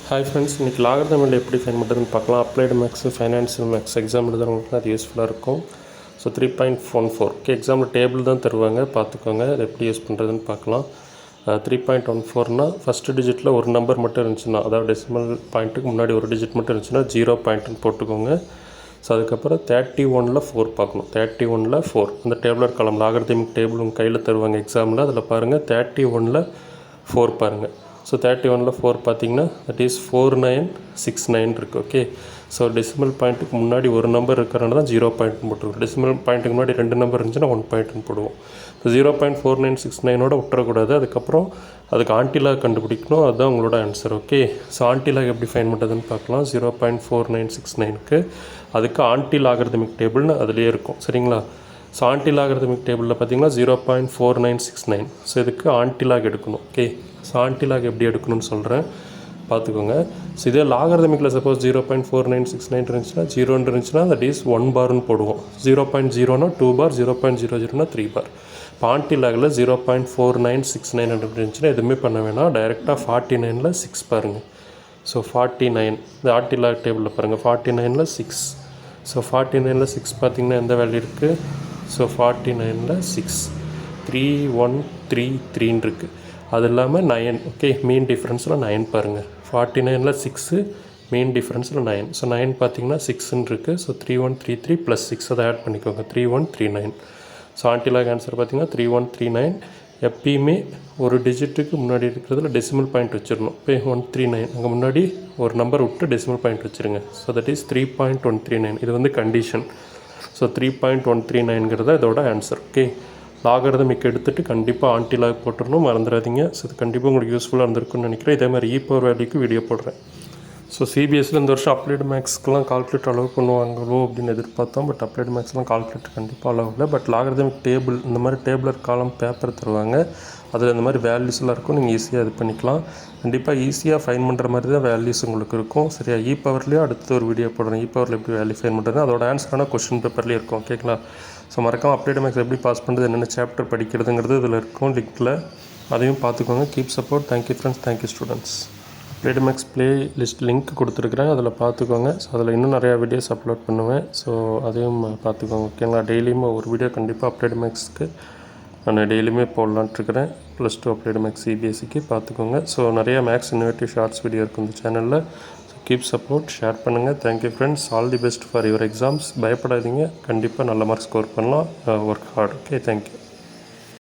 Hi friends, இன்றைக்கி லாகர்தமில் எப்படி find பண்ணுறதுன்னு பார்க்கலாம். Applied maths, financial maths exam எழுதுறவங்களுக்கு அது யூஸ்ஃபுல்லாக இருக்கும். ஸோ 3.14 ஓகே, எக்ஸாமில் டேபிள் தான் தருவாங்க, பார்த்துக்கோங்க. அது எப்படி யூஸ் பண்ணுறதுன்னு பார்க்கலாம். 3.14னால் ஃபஸ்ட்டு டிஜிட்டில் ஒரு நம்பர் மட்டும் இருந்துச்சுன்னா, அதாவது டெசிமல் பாயிண்ட்டுக்கு முன்னாடி ஒரு டிஜிட் மட்டும் இருந்துச்சுன்னா 0 பாயிண்ட்டுன்னு போட்டுக்கோங்க. ஸோ அதுக்கப்புறம் 31ல் 4 பார்க்கணும். 31ல் 4 அந்த டேபிளர் காலம் லாகர்தமிக் டேபிள் உங்கள் கையில் தருவாங்க எக்ஸாமில். அதில் பாருங்கள் 31ல் 4 பாருங்கள். ஸோ 31ல் 4 பார்த்தீங்கன்னா தட் இஸ் 4969 இருக்குது. ஓகே, ஸோ டெசிமல் பாயிண்ட்டுக்கு முன்னாடி ஒரு நம்பர் இருக்கிறனால தான் 0 பாயிண்ட்னு போட்டுருக்கோம். டெசிமல் பாயிண்ட்டுக்கு முன்னாடி 2 நம்பர் இருந்துச்சுன்னா 1 பாயிண்ட்னு போடுவோம். ஸோ 0.4969ஓட விட்டுறக்கூடாது. அதுக்கப்புறம் அதுக்கு ஆன்டிலாக் கண்டுபிடிக்கணும், அதுதான் உங்களோட ஆன்சர். ஓகே, ஸோ ஆன்டிலாக் எப்படி ஃபைன் பண்ணுறதுன்னு பார்க்கலாம். 0.4969க்கு அதுக்கு ஆன்டிலாகர்தமிக் டேபிள்னு அதுலேயே இருக்கும், சரிங்களா? ஸோ ஆன்டிலாகர்தமிக் டேபிளில் பார்த்தீங்கன்னா 0.4969. ஸோ இதுக்கு ஆன்டிலாக் எடுக்கணும். ஓகே, ஸோ ஆன்டிலாக் எப்படி எடுக்கணும்னு சொல்கிறேன், பார்த்துக்கோங்க. ஸோ இதே லாகர்தமிக்கில் சப்போஸ் 0.4969 இருந்துச்சுன்னா 0 இருந்துச்சுன்னா தட் இஸ் 1 பார்னு போடுவோம். 0.0னா 2 பார், 0.00னா 3 பார். இப்போ ஆன்டிலாகில் 0.4969 இருந்துச்சுன்னா எதுவுமே பண்ண வேணாம், டைரெக்டாக 49ல் 6 பாருங்கள். ஸோ 49 இந்த ஆன்டிலாக் டேபிளில் பாருங்கள், 49ல் 6. ஸோ 49ல் 6 பார்த்திங்கன்னா எந்த வேல்யூ இருக்குது? ஸோ 49ல் 6 3133 இருக்குது. அது இல்லாமல் 9. ஓகே, மீன் டிஃப்ரென்ஸில் 9 பாருங்கள். 49ல் 6 மீன் டிஃப்ரென்ஸில் 9. ஸோ 9 பார்த்திங்கன்னா 6ன்னு இருக்குது. ஸோ 3133 + 6 அதை ஆட் பண்ணிக்கோங்க, 3139. ஸோ ஆன்டிலாக் ஆன்சர் பார்த்திங்கன்னா 3139. எப்பயுமே ஒரு டிஜிட்டுக்கு முன்னாடி இருக்கிறதுல டெசிமல் பாயிண்ட் வச்சிடணும். இப்போ 139 அங்கே முன்னாடி ஒரு நம்பர் விட்டு டெசிமல் பாயிண்ட் வச்சுருங்க. So that is 3.139. இது வந்து கண்டிஷன். ஸோ 3.139ங்கிறத இதோட ஆன்சர். ஓகே, லாகர்தமிக் எடுத்துகிட்டு கண்டிப்பாக ஆன்டிலாக் போட்டுடணும், மறந்துடாதீங்க. ஸோ இது கண்டிப்பாக உங்களுக்கு யூஸ்ஃபுல்லாக இருந்திருக்குன்னு நினைக்கிறேன். இதே மாதிரி பவர் வேல்யூக்கு வீடியோ போடுறேன். ஸோ சிபிஎஸ்சியில் இந்த வருஷம் அப்ளைடு மேக்ஸ்க்கெலாம் கால்குலேட்டர் அலோவ் பண்ணுவாங்களோ அப்படின்னு எதிர்பார்த்தோம். பட் அப்ளைடு மேக்ஸ்லாம் கால்குலேட்டர் கண்டிப்பாக அலோவ் இல்லை. பட் லாகர்தமிக் டேபிள் இந்த மாதிரி டேபிளர் காலம் பேப்பர் தருவாங்க. அதில் இந்த மாதிரி வேல்யூஸ்லாம் இருக்கும், நீங்கள் ஈஸியாக இது பண்ணிக்கலாம். கண்டிப்பாக ஈஸியாக ஃபைன் பண்ணுற மாதிரி தான் வேல்யூஸ் உங்களுக்கு இருக்கும், சரியா? பவர்லேயும் அடுத்து ஒரு வீடியோ போடுறேன். பவரில் எப்படி வேல்யூ ஃபைன் பண்ணுறது, அதோட ஆன்சரான கொஸ்டின் பேப்பர்லேயே இருக்கும். ஓகேங்களா? ஸோ மறக்காமல் அப்ளைடு மேக்ஸ் எப்படி பாஸ் பண்ணுறது, என்னென்ன சாப்டர் படிக்கிறதுங்கிறது இதில் இருக்கும் லிங்க்கில், அதையும் பார்த்துக்கோங்க. Keep support. Thank you friends, thank you students. Applied maths playlist link கொடுத்துருக்குறேன், அதில் பார்த்துக்கோங்க. ஸோ அதில் இன்னும் நிறையா வீடியோஸ் அப்லோட் பண்ணுவேன். ஸோ அதையும் பார்த்துக்கோங்க. ஓகேங்களா? டெய்லியுமே ஒரு வீடியோ கண்டிப்பாக அப்ளைடு மேக்ஸ்க்கு நான் டெய்லியுமே போடலான்ட்ருக்கிறேன். +2 அப்ளைடு மேக்ஸ் சிபிஎஸ்சிக்கு பார்த்துக்கோங்க. ஸோ நிறையா மேக்ஸ் இன்னோவேட்டிவ் ஷார்ட்ஸ் வீடியோ இருக்கும் இந்த சேனலில். ஸோ கீப் சப்போர்ட், ஷேர் பண்ணுங்கள். Thank you friends. All the best for your exams. பயப்படாதீங்க, கண்டிப்பாக நல்ல மார்க் ஸ்கோர் பண்ணலாம். Work hard. Okay, thank you.